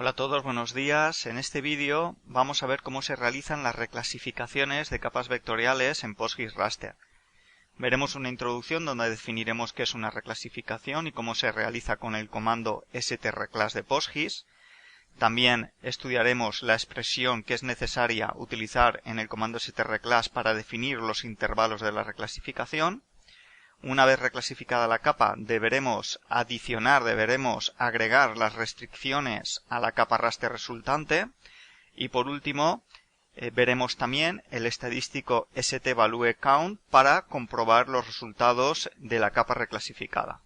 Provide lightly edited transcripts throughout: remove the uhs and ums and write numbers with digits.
Hola a todos, buenos días. En este vídeo vamos a ver cómo se realizan las reclasificaciones de capas vectoriales en PostGIS Raster. Veremos una introducción donde definiremos qué es una reclasificación y cómo se realiza con el comando strclass de PostGIS. También estudiaremos la expresión que es necesaria utilizar en el comando strclass para definir los intervalos de la reclasificación. Una vez reclasificada la capa, deberemos agregar las restricciones a la capa raster resultante. Y por último, veremos también el estadístico stValueCount para comprobar los resultados de la capa reclasificada.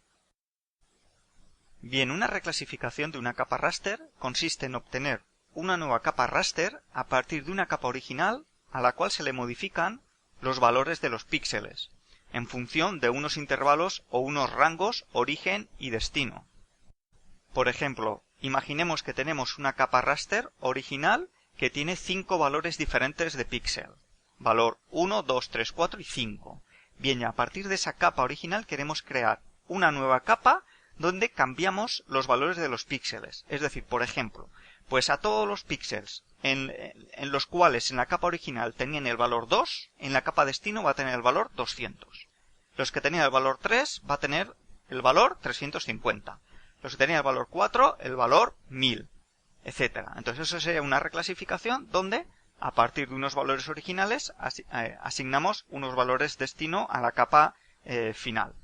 Bien, una reclasificación de una capa raster consiste en obtener una nueva capa raster a partir de una capa original a la cual se le modifican los valores de los píxeles en función de unos intervalos o unos rangos origen y destino. Por ejemplo, imaginemos que tenemos una capa raster original que tiene 5 valores diferentes de píxel. Valor 1, 2, 3, 4 y 5. Bien, y a partir de esa capa original queremos crear una nueva capa donde cambiamos los valores de los píxeles. Es decir, por ejemplo, pues a todos los píxeles en los cuales en la capa original tenían el valor 2, en la capa destino va a tener el valor 200. Los que tenían el valor 3 va a tener el valor 350. Los que tenían el valor 4, el valor 1000, etc. Entonces eso sería una reclasificación donde a partir de unos valores originales asignamos unos valores destino a la capa final.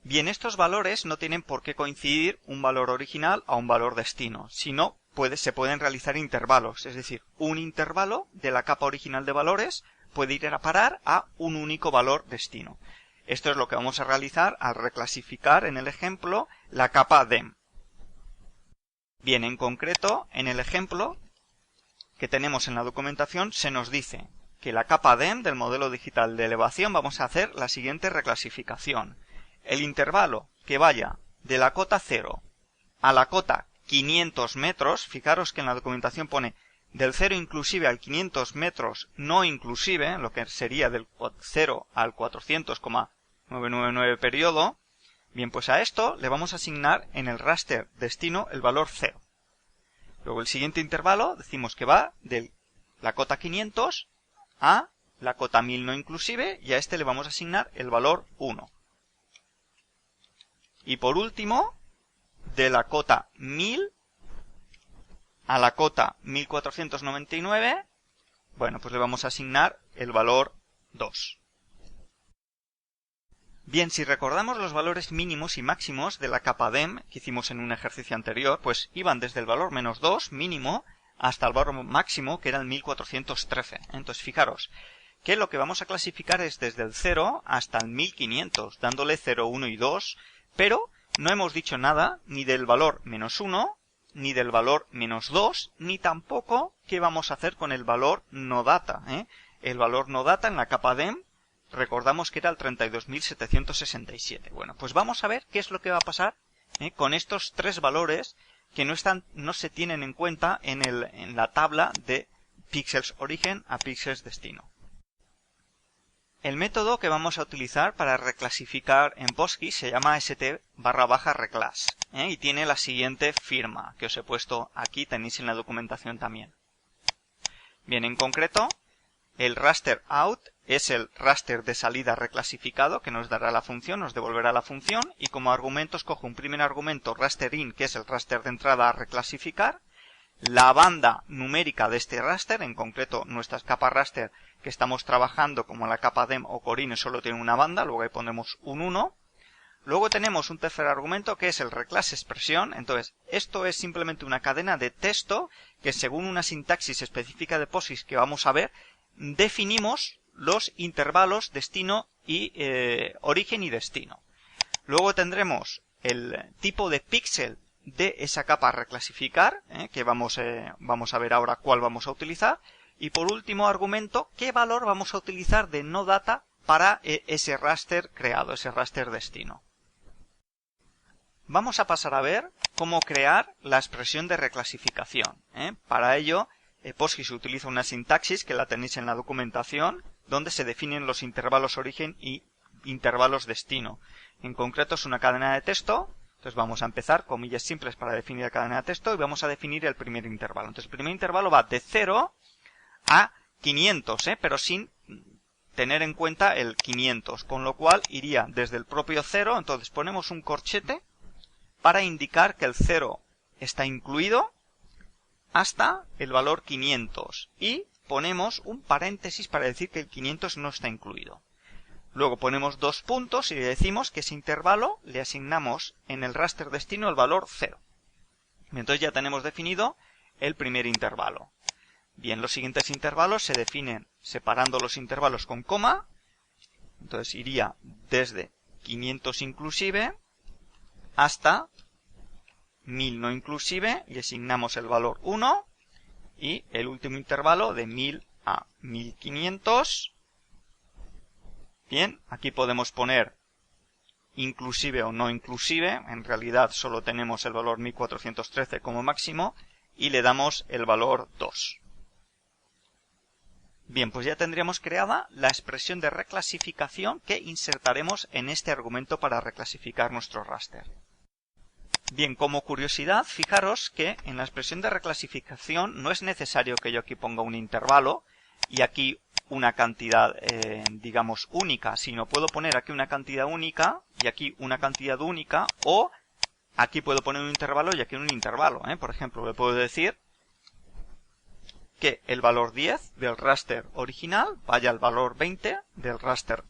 Bien, estos valores no tienen por qué coincidir un valor original a un valor destino, sino se pueden realizar intervalos, es decir, un intervalo de la capa original de valores puede ir a parar a un único valor destino. Esto es lo que vamos a realizar al reclasificar en el ejemplo la capa DEM. Bien, en concreto, en el ejemplo que tenemos en la documentación se nos dice que la capa DEM del modelo digital de elevación vamos a hacer la siguiente reclasificación. El intervalo que vaya de la cota 0 a la cota 500 metros, fijaros que en la documentación pone del 0 inclusive al 500 metros no inclusive, lo que sería del 0 al 400,999 periodo. Bien, pues a esto le vamos a asignar en el raster destino el valor 0. Luego el siguiente intervalo decimos que va de la cota 500 a la cota 1000 no inclusive y a este le vamos a asignar el valor 1. Y por último, de la cota 1000 a la cota 1499, bueno, pues le vamos a asignar el valor 2. Bien, si recordamos los valores mínimos y máximos de la capa DEM que hicimos en un ejercicio anterior, pues iban desde el valor menos 2 mínimo hasta el valor máximo que era el 1413. Entonces, fijaros que lo que vamos a clasificar es desde el 0 hasta el 1500, dándole 0, 1 y 2, pero no hemos dicho nada ni del valor menos 1, ni del valor menos 2, ni tampoco qué vamos a hacer con el valor no data. El valor no data en la capa DEM, recordamos que era el 32.767. Bueno, pues vamos a ver qué es lo que va a pasar con estos tres valores que no se tienen en cuenta en la tabla de píxeles origen a píxeles destino. El método que vamos a utilizar para reclasificar en PostGIS se llama st_reclass y tiene la siguiente firma que os he puesto aquí, tenéis en la documentación también. Bien, en concreto, el raster out es el raster de salida reclasificado que nos dará la función, nos devolverá la función y como argumentos cojo un primer argumento raster in, que es el raster de entrada a reclasificar, la banda numérica de este raster, en concreto nuestras capas raster que estamos trabajando como la capa DEM o Corine solo tiene una banda, luego ahí ponemos un 1. Luego tenemos un tercer argumento que es el reclass expresión. Entonces, esto es simplemente una cadena de texto que según una sintaxis específica de PostGIS que vamos a ver, definimos los intervalos destino y origen y destino. Luego tendremos el tipo de píxel de esa capa a reclasificar, que vamos a ver ahora cuál vamos a utilizar. Y por último argumento, qué valor vamos a utilizar de no data para ese raster creado, ese raster destino. Vamos a pasar a ver cómo crear la expresión de reclasificación. Para ello, PostGIS utiliza una sintaxis que la tenéis en la documentación, donde se definen los intervalos origen y intervalos destino. En concreto es una cadena de texto. Entonces vamos a empezar, comillas simples para definir la cadena de texto, y vamos a definir el primer intervalo. Entonces el primer intervalo va de 0 a 500, pero sin tener en cuenta el 500, con lo cual iría desde el propio 0, entonces ponemos un corchete para indicar que el 0 está incluido hasta el valor 500 y ponemos un paréntesis para decir que el 500 no está incluido. Luego ponemos dos puntos y le decimos que ese intervalo le asignamos en el raster destino el valor 0. Entonces ya tenemos definido el primer intervalo. Bien, los siguientes intervalos se definen separando los intervalos con coma. Entonces iría desde 500 inclusive hasta 1000 no inclusive y asignamos el valor 1. Y el último intervalo de 1000 a 1500. Bien, aquí podemos poner inclusive o no inclusive. En realidad solo tenemos el valor 1413 como máximo y le damos el valor 2. Bien, pues ya tendríamos creada la expresión de reclasificación que insertaremos en este argumento para reclasificar nuestro raster. Bien, como curiosidad, fijaros que en la expresión de reclasificación no es necesario que yo aquí ponga un intervalo y aquí una cantidad, digamos, única, sino puedo poner aquí una cantidad única y aquí una cantidad única, o aquí puedo poner un intervalo y aquí un intervalo. Por ejemplo, le puedo decir que el valor 10 del raster original vaya al valor 20 del raster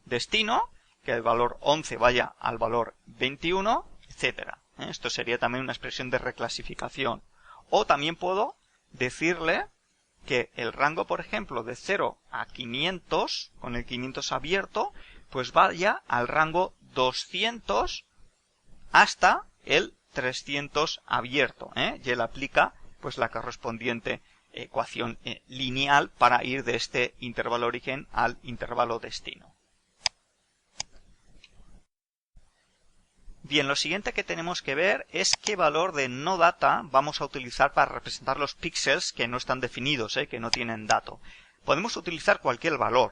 destino, que el valor 11 vaya al valor 21, etcétera. Esto sería también una expresión de reclasificación. O también puedo decirle que el rango, por ejemplo, de 0 a 500, con el 500 abierto, pues vaya al rango 200 hasta el 300 abierto. Y él aplica pues la correspondiente ecuación lineal para ir de este intervalo origen al intervalo destino. Bien, lo siguiente que tenemos que ver es qué valor de no data vamos a utilizar para representar los píxeles que no están definidos, que no tienen dato. Podemos utilizar cualquier valor.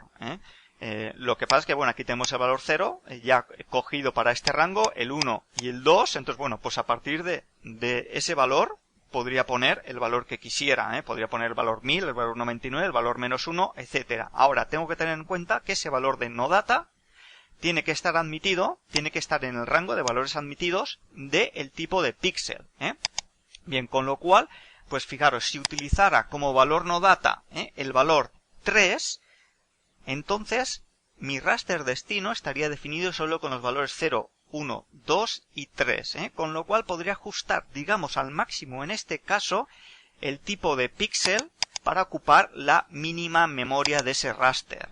Lo que pasa es que, bueno, aquí tenemos el valor 0, ya cogido para este rango, el 1 y el 2, entonces, bueno, pues a partir de ese valor podría poner el valor que quisiera, podría poner el valor 1000, el valor 99, el valor -1, etcétera. Ahora, tengo que tener en cuenta que ese valor de no data tiene que estar admitido, tiene que estar en el rango de valores admitidos del tipo de píxel. Bien, con lo cual, pues fijaros, si utilizara como valor no data el valor 3, entonces mi raster destino estaría definido solo con los valores 0, 1, 2 y 3, con lo cual podría ajustar, digamos, al máximo en este caso el tipo de píxel para ocupar la mínima memoria de ese raster.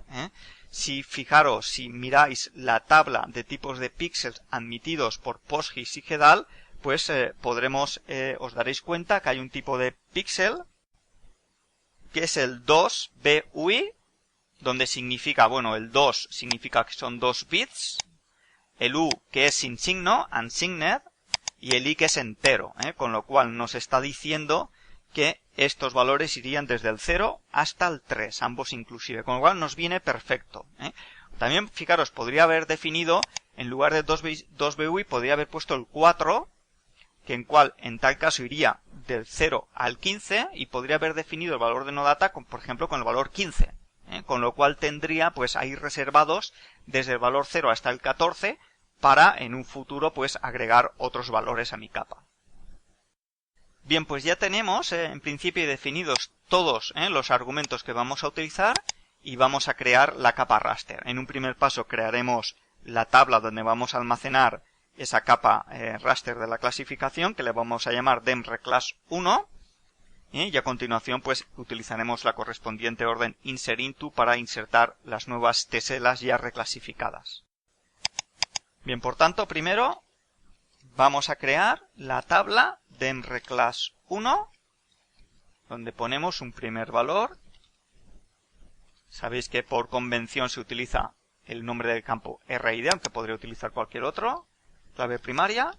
Si fijaros, si miráis la tabla de tipos de píxeles admitidos por PostGIS y GEDAL, pues os daréis cuenta que hay un tipo de píxel que es el 2BUI, donde significa, bueno, el 2 significa que son 2 bits, el U que es sin signo, unsigned, y el I que es entero, con lo cual nos está diciendo que estos valores irían desde el 0 hasta el 3, ambos inclusive, con lo cual nos viene perfecto. También, fijaros, podría haber definido, en lugar de 2BUI, podría haber puesto el 4, que en tal caso iría del 0 al 15, y podría haber definido el valor de no data, por ejemplo, con el valor 15, con lo cual tendría pues ahí reservados desde el valor 0 hasta el 14, para en un futuro pues agregar otros valores a mi capa. Bien, pues ya tenemos en principio definidos todos los argumentos que vamos a utilizar y vamos a crear la capa raster. En un primer paso crearemos la tabla donde vamos a almacenar esa capa raster de la clasificación, que le vamos a llamar demreclass1, y a continuación pues utilizaremos la correspondiente orden insert_into para insertar las nuevas teselas ya reclasificadas. Bien, por tanto, primero vamos a crear la tabla demreclass1, donde ponemos un primer valor. Sabéis que por convención se utiliza el nombre del campo RID, aunque podría utilizar cualquier otro, clave primaria,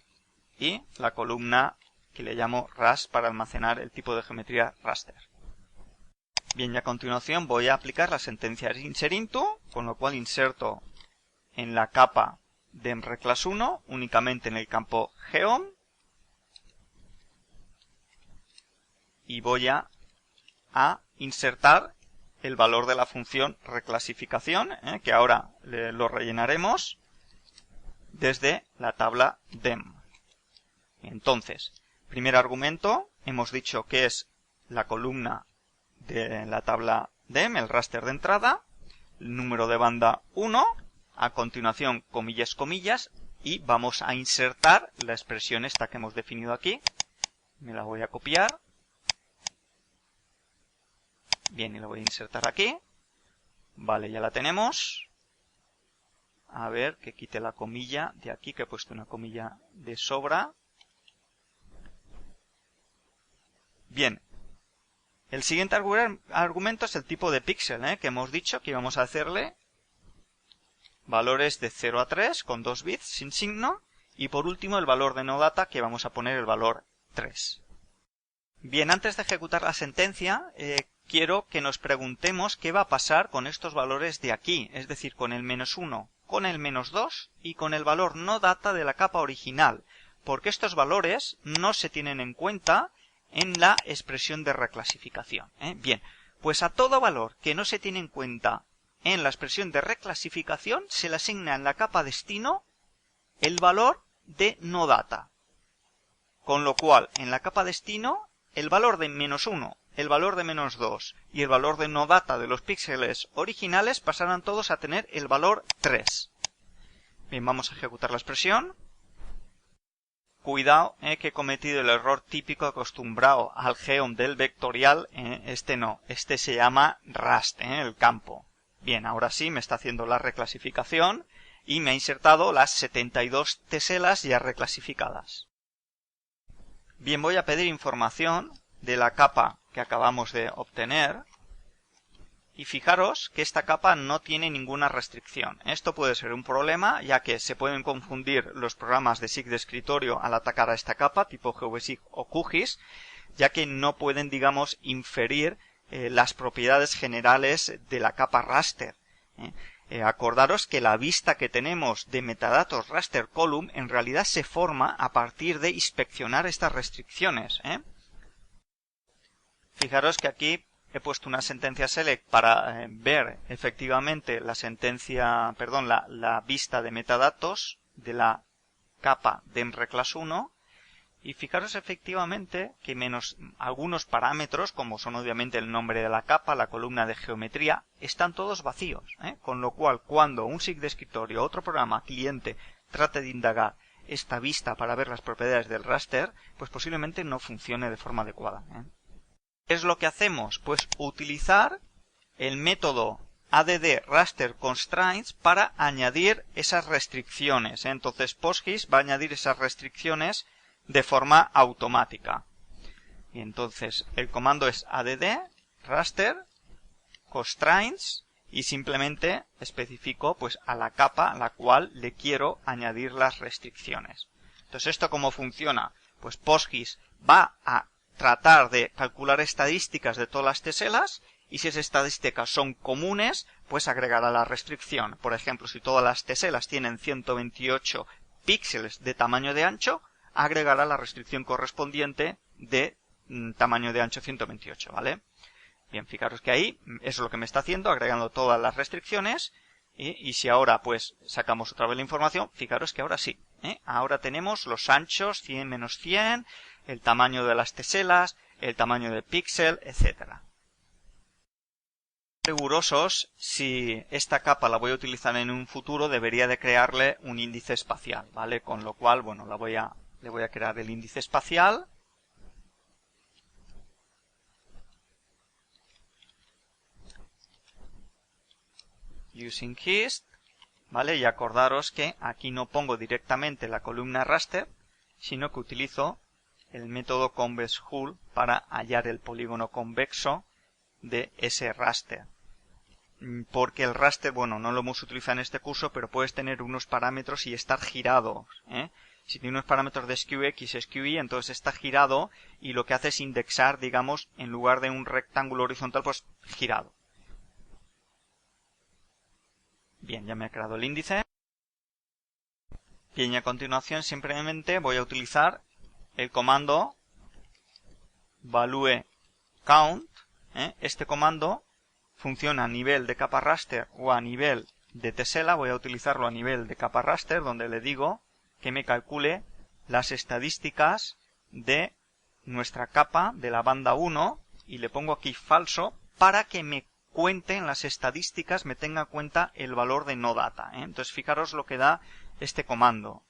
y la columna que le llamo ras para almacenar el tipo de geometría raster. Bien, y a continuación voy a aplicar la sentencia insert_into, con lo cual inserto en la capa demReclass1 únicamente en el campo geom y voy a insertar el valor de la función reclasificación, que ahora lo rellenaremos desde la tabla dem. Entonces, primer argumento, hemos dicho que es la columna de la tabla dem, el raster de entrada, el número de banda 1, a continuación comillas, comillas, y vamos a insertar la expresión esta que hemos definido aquí. Me la voy a copiar. Bien, y la voy a insertar aquí. Vale, ya la tenemos. A ver, que quite la comilla de aquí, que he puesto una comilla de sobra. Bien. El siguiente argumento es el tipo de píxel, que hemos dicho que íbamos a hacerle valores de 0 a 3 con 2 bits sin signo. Y por último el valor de no data, que vamos a poner el valor 3. Bien, antes de ejecutar la sentencia, quiero que nos preguntemos qué va a pasar con estos valores de aquí, es decir, con el -1, con el -2 y con el valor no data de la capa original, porque estos valores no se tienen en cuenta en la expresión de reclasificación. Bien, pues a todo valor que no se tiene en cuenta en la expresión de reclasificación se le asigna en la capa destino el valor de no data. Con lo cual, en la capa destino, el valor de -1, el valor de -2 y el valor de no data de los píxeles originales pasarán todos a tener el valor 3. Bien, vamos a ejecutar la expresión. Cuidado, que he cometido el error típico acostumbrado al geom del vectorial. Este no, este se llama rast, el campo. Bien, ahora sí me está haciendo la reclasificación y me ha insertado las 72 teselas ya reclasificadas. Bien, voy a pedir información de la capa que acabamos de obtener. Y fijaros que esta capa no tiene ninguna restricción. Esto puede ser un problema, ya que se pueden confundir los programas de SIG de escritorio al atacar a esta capa, tipo GVSIG o QGIS, ya que no pueden, digamos, inferir las propiedades generales de la capa raster. Acordaros que la vista que tenemos de metadatos raster column en realidad se forma a partir de inspeccionar estas restricciones. Fijaros que aquí he puesto una sentencia select para ver efectivamente la vista de metadatos de la capa demReclass1 y fijaros efectivamente que menos algunos parámetros, como son obviamente el nombre de la capa, la columna de geometría, están todos vacíos, con lo cual cuando un SIG de escritorio o otro programa cliente trate de indagar esta vista para ver las propiedades del raster, pues posiblemente no funcione de forma adecuada. ¿Qué es lo que hacemos? Pues utilizar el método add_raster_constraints para añadir esas restricciones. Entonces PostGIS va a añadir esas restricciones de forma automática. Y entonces el comando es add_raster_constraints y simplemente especifico pues a la capa a la cual le quiero añadir las restricciones. Entonces, ¿esto cómo funciona? Pues PostGIS va a tratar de calcular estadísticas de todas las teselas y si esas estadísticas son comunes, pues agregará la restricción. Por ejemplo, si todas las teselas tienen 128 píxeles de tamaño de ancho, agregará la restricción correspondiente de tamaño de ancho 128, ¿vale? Bien, fijaros que ahí eso es lo que me está haciendo, agregando todas las restricciones. Y si ahora pues sacamos otra vez la información, fijaros que ahora sí, ahora tenemos los anchos 100 menos 100, el tamaño de las teselas, el tamaño del píxel, etcétera. Segurosos, si esta capa la voy a utilizar en un futuro, debería de crearle un índice espacial, ¿vale? Con lo cual, bueno, le voy a crear el índice espacial. Using hist, ¿vale? Y acordaros que aquí no pongo directamente la columna raster, sino que utilizo el método convexHull para hallar el polígono convexo de ese raster. Porque el raster, bueno, no lo hemos utilizado en este curso, pero puedes tener unos parámetros y estar girado, Si tiene unos parámetros de SKUX, SKUY, entonces está girado y lo que hace es indexar, digamos, en lugar de un rectángulo horizontal, pues girado. Bien, ya me ha creado el índice. Bien, y a continuación simplemente voy a utilizar el comando value count. Este comando funciona a nivel de capa raster o a nivel de tesela. Voy a utilizarlo a nivel de capa raster, donde le digo que me calcule las estadísticas de nuestra capa de la banda 1 y le pongo aquí falso para que me cuente en las estadísticas, me tenga en cuenta el valor de no data. Entonces fijaros lo que da este comando.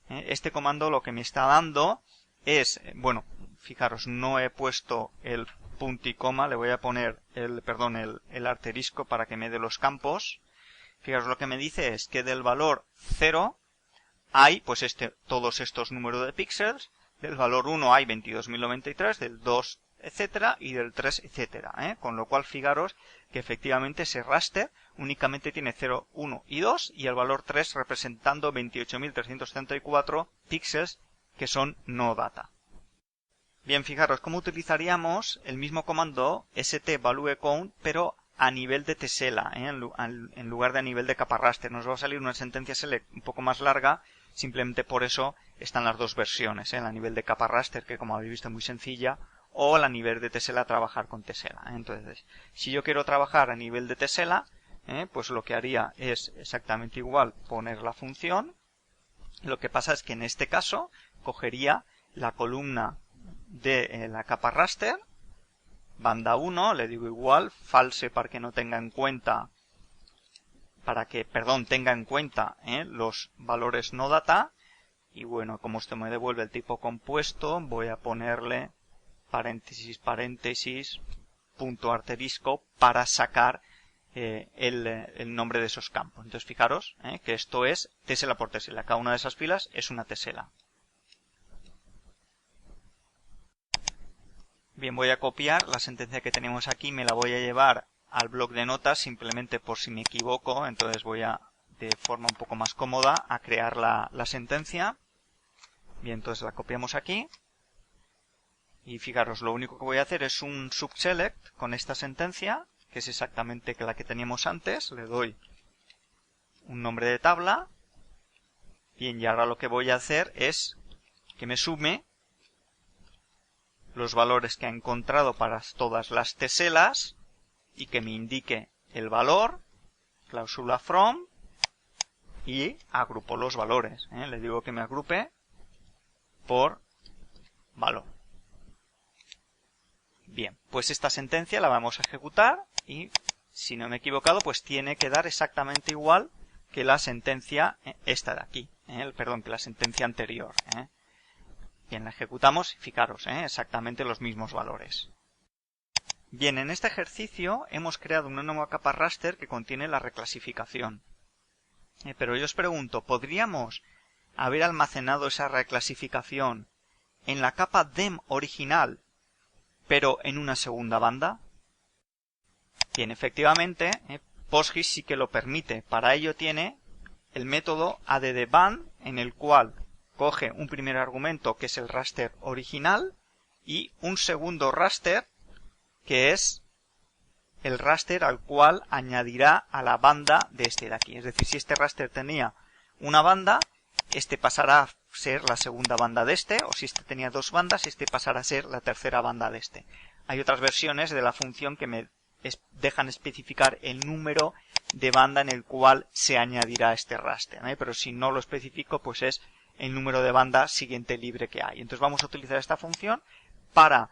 Este comando lo que me está dando es, bueno, fijaros, no he puesto el punto y coma, le voy a poner el asterisco para que me dé los campos. Fijaros, lo que me dice es que del valor 0 hay, pues todos estos números de píxeles, del valor 1 hay 22.093, del 2, etcétera, y del 3, etcétera. Con lo cual, fijaros que efectivamente ese raster únicamente tiene 0, 1 y 2, y el valor 3 representando 28.374 píxeles que son no data. Bien, fijaros cómo utilizaríamos el mismo comando stValueCount, pero a nivel de tesela, en lugar de a nivel de capa raster. Nos va a salir una sentencia select un poco más larga, simplemente por eso están las dos versiones, la nivel de capa raster, que como habéis visto es muy sencilla, o la nivel de tesela, trabajar con tesela. Entonces, si yo quiero trabajar a nivel de tesela, pues lo que haría es exactamente igual, poner la función. Lo que pasa es que en este caso cogería la columna de la capa raster, banda 1, le digo igual, false para que no tenga en cuenta, tenga en cuenta los valores no data. Y bueno, como esto me devuelve el tipo compuesto, voy a ponerle paréntesis, paréntesis, punto asterisco para sacar el nombre de esos campos. Entonces fijaros que esto es tesela por tesela. Cada una de esas filas es una tesela. Bien, voy a copiar la sentencia que tenemos aquí, me la voy a llevar al bloc de notas simplemente por si me equivoco. Entonces voy a, de forma un poco más cómoda, a crear la sentencia. Bien, entonces la copiamos aquí. Y fijaros, lo único que voy a hacer es un subselect con esta sentencia, que es exactamente la que teníamos antes. Le doy un nombre de tabla. Bien, y ahora lo que voy a hacer es que me sume los valores que ha encontrado para todas las teselas y que me indique el valor, cláusula from, y agrupo los valores. Le digo que me agrupe por valor. Bien, pues esta sentencia la vamos a ejecutar y, si no me he equivocado, pues tiene que dar exactamente igual que la sentencia esta de aquí, que la sentencia anterior. Bien, la ejecutamos y fijaros, exactamente los mismos valores. Bien, en este ejercicio hemos creado una nueva capa raster que contiene la reclasificación. Pero yo os pregunto, ¿podríamos haber almacenado esa reclasificación en la capa dem original, pero en una segunda banda? Bien, efectivamente, PostGIS sí que lo permite. Para ello tiene el método addBand, en el cual coge un primer argumento, que es el raster original, y un segundo raster, que es el raster al cual añadirá a la banda de este de aquí. Es decir, si este raster tenía una banda, este pasará a ser la segunda banda de este, o si este tenía dos bandas, este pasará a ser la tercera banda de este. Hay otras versiones de la función que me dejan especificar el número de banda en el cual se añadirá este raster, pero si no lo especifico, pues es el número de banda siguiente libre que hay. Entonces vamos a utilizar esta función para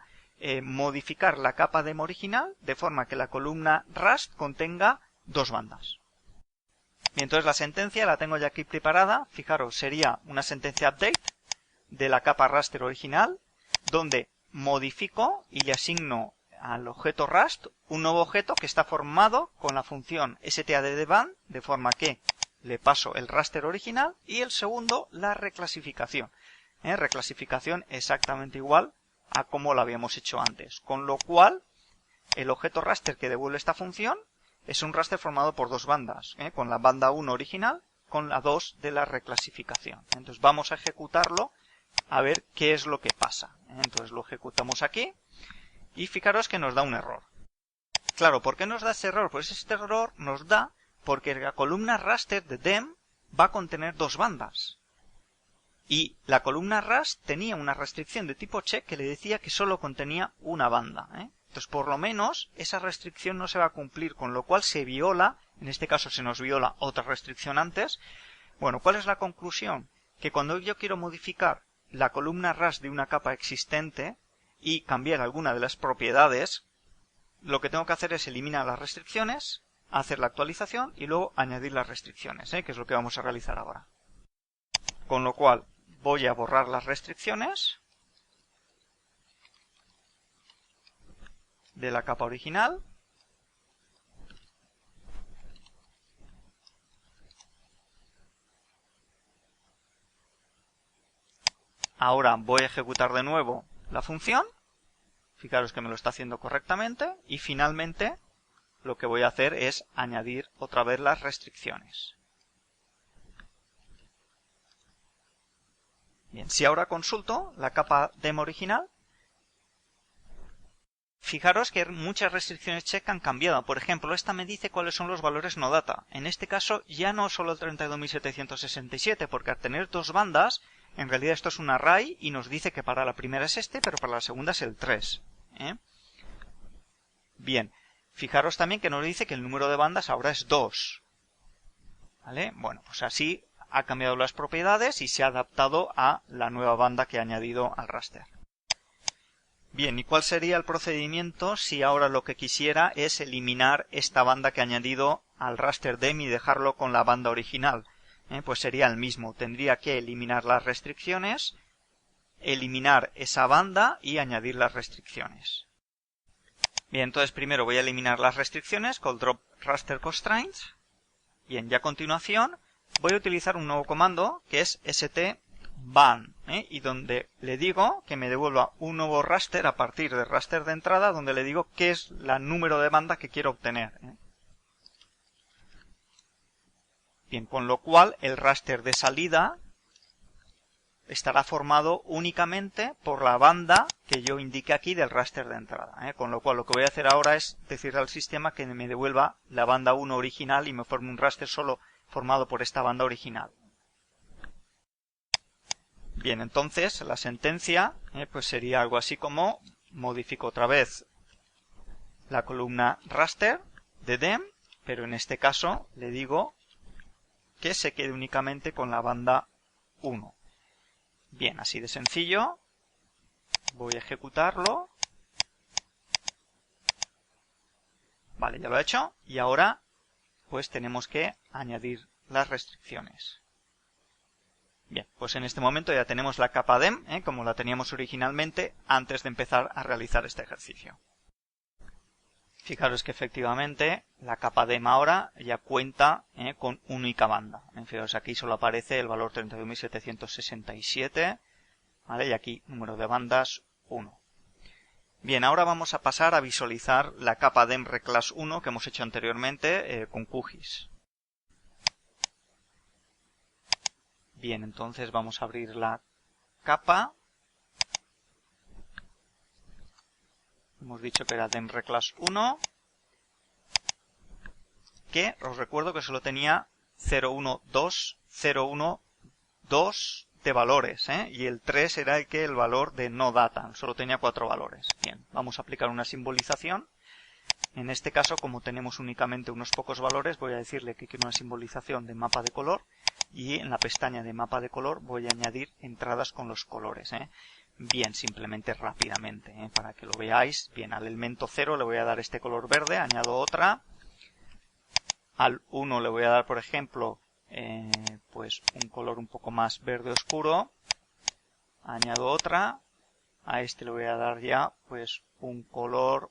modificar la capa dem original de forma que la columna rast contenga dos bandas. Bien, entonces la sentencia la tengo ya aquí preparada. Fijaros, sería una sentencia update de la capa raster original, donde modifico y le asigno al objeto rast un nuevo objeto que está formado con la función staddBand, de forma que le paso el raster original, y el segundo la reclasificación. Reclasificación exactamente igual a como lo habíamos hecho antes. Con lo cual, el objeto raster que devuelve esta función es un raster formado por dos bandas, con la banda 1 original, con la 2 de la reclasificación. Entonces vamos a ejecutarlo a ver qué es lo que pasa. Entonces lo ejecutamos aquí y fijaros que nos da un error. Claro, ¿por qué nos da ese error? Pues este error nos da porque la columna raster de dem va a contener dos bandas. Y la columna ras tenía una restricción de tipo check que le decía que solo contenía una banda, Entonces, por lo menos, esa restricción no se va a cumplir, con lo cual se viola, en este caso se nos viola otra restricción antes. Bueno, ¿cuál es la conclusión? Que cuando yo quiero modificar la columna ras de una capa existente y cambiar alguna de las propiedades, lo que tengo que hacer es eliminar las restricciones, hacer la actualización y luego añadir las restricciones, que es lo que vamos a realizar ahora. Con lo cual voy a borrar las restricciones de la capa original. Ahora voy a ejecutar de nuevo la función. Fijaros que me lo está haciendo correctamente. Y finalmente lo que voy a hacer es añadir otra vez las restricciones. Bien, si ahora consulto la capa DEM original, fijaros que muchas restricciones check han cambiado. Por ejemplo, esta me dice cuáles son los valores no data. En este caso ya no solo el 32.767, porque al tener dos bandas, en realidad esto es un array y nos dice que para la primera es este, pero para la segunda es el 3. Bien, fijaros también que nos dice que el número de bandas ahora es 2. ¿Vale? Bueno, pues así ha cambiado las propiedades y se ha adaptado a la nueva banda que ha añadido al raster. Bien, ¿y cuál sería el procedimiento si ahora lo que quisiera es eliminar esta banda que ha añadido al raster DEM y dejarlo con la banda original? Pues sería el mismo. Tendría que eliminar las restricciones, eliminar esa banda y añadir las restricciones. Bien, entonces primero voy a eliminar las restricciones con drop raster constraints. Bien, y a continuación voy a utilizar un nuevo comando que es stban, y donde le digo que me devuelva un nuevo raster a partir del raster de entrada, donde le digo qué es el número de banda que quiero obtener. Bien, con lo cual el raster de salida estará formado únicamente por la banda que yo indique aquí del raster de entrada. Con lo cual lo que voy a hacer ahora es decirle al sistema que me devuelva la banda 1 original y me forme un raster solo formado por esta banda original. Bien, entonces la sentencia pues sería algo así como: modifico otra vez la columna raster de DEM, pero en este caso le digo que se quede únicamente con la banda 1. Bien, así de sencillo. Voy a ejecutarlo. Vale, ya lo he hecho. Y ahora pues tenemos que añadir las restricciones. Bien, pues en este momento ya tenemos la capa DEM, como la teníamos originalmente antes de empezar a realizar este ejercicio. Fijaros que efectivamente la capa DEM ahora ya cuenta con única banda. Fijaros, aquí solo aparece el valor 32.767, ¿vale? Y aquí número de bandas 1. Bien, ahora vamos a pasar a visualizar la capa DEM reclass 1 que hemos hecho anteriormente con QGIS. Bien, entonces vamos a abrir la capa. Hemos dicho que era DEM reclass 1, que os recuerdo que solo tenía 012 de valores, y el 3 era el valor de no data, solo tenía 4 valores. Bien, vamos a aplicar una simbolización. En este caso, como tenemos únicamente unos pocos valores, voy a decirle que quiero una simbolización de mapa de color, y en la pestaña de mapa de color voy a añadir entradas con los colores. Bien, simplemente rápidamente, para que lo veáis. Bien, al elemento 0 le voy a dar este color verde, añado otra. Al 1 le voy a dar, por ejemplo, pues un color un poco más verde oscuro. Añado otra. A este le voy a dar ya pues un color,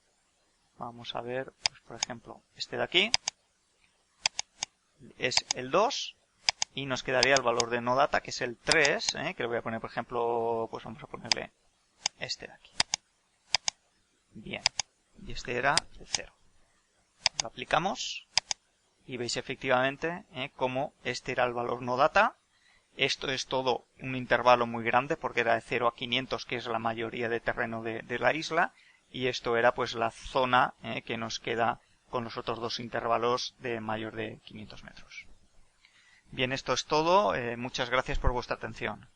vamos a ver, pues por ejemplo, este de aquí es el 2 y nos quedaría el valor de no data, que es el 3, que le voy a poner, por ejemplo, pues vamos a ponerle este de aquí. Bien, y este era el 0. Lo aplicamos y veis efectivamente cómo este era el valor no data. Esto es todo un intervalo muy grande porque era de 0 a 500, que es la mayoría de terreno de la isla, y esto era pues la zona que nos queda con los otros dos intervalos de mayor de 500 metros. Bien, esto es todo. Muchas gracias por vuestra atención.